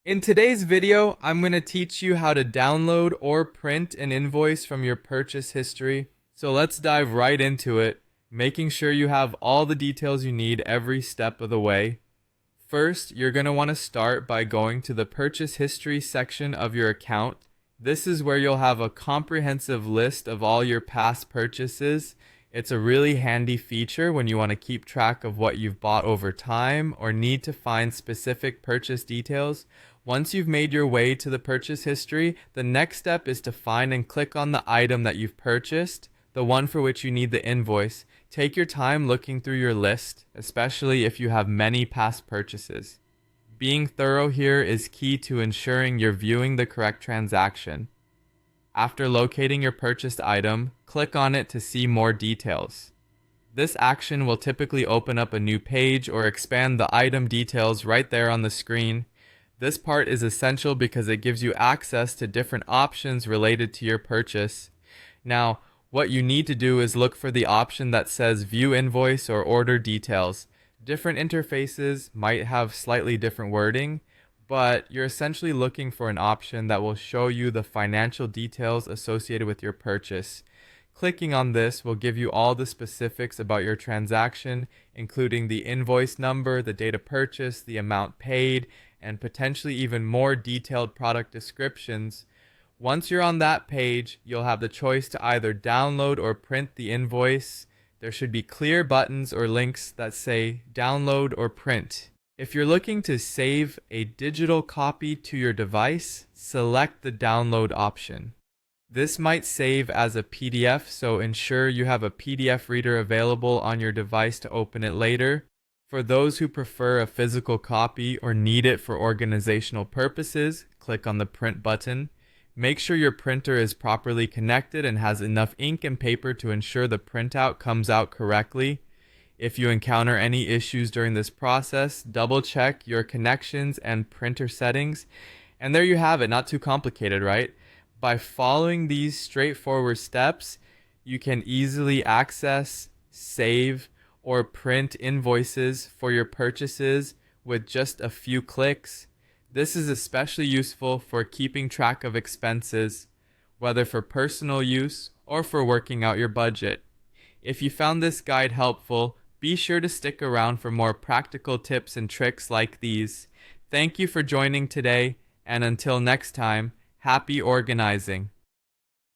In today's video, I'm going to teach you how to download or print an invoice from your purchase history. So let's dive right into it, making sure you have all the details you need every step of the way. First, you're going to want to start by going to the purchase history section of your account. This is where you'll have a comprehensive list of all your past purchases. It's a really handy feature when you want to keep track of what you've bought over time or need to find specific purchase details. Once you've made your way to the purchase history, the next step is to find and click on the item that you've purchased, the one for which you need the invoice. Take your time looking through your list, especially if you have many past purchases. Being thorough here is key to ensuring you're viewing the correct transaction. After locating your purchased item, click on it to see more details. This action will typically open up a new page or expand the item details right there on the screen. This part is essential because it gives you access to different options related to your purchase. Now, what you need to do is look for the option that says View Invoice or Order Details. Different interfaces might have slightly different wording, but you're essentially looking for an option that will show you the financial details associated with your purchase. Clicking on this will give you all the specifics about your transaction, including the invoice number, the date of purchase, the amount paid, and potentially even more detailed product descriptions. Once you're on that page, you'll have the choice to either download or print the invoice. There should be clear buttons or links that say download or print. If you're looking to save a digital copy to your device, select the download option. This might save as a PDF, so ensure you have a PDF reader available on your device to open it later. For those who prefer a physical copy or need it for organizational purposes, click on the print button. Make sure your printer is properly connected and has enough ink and paper to ensure the printout comes out correctly. If you encounter any issues during this process, double check your connections and printer settings. And there you have it, not too complicated, right? By following these straightforward steps, you can easily access, save, or print invoices for your purchases with just a few clicks. This is especially useful for keeping track of expenses, whether for personal use or for working out your budget. If you found this guide helpful, be sure to stick around for more practical tips and tricks like these. Thank you for joining today, and until next time, happy organizing.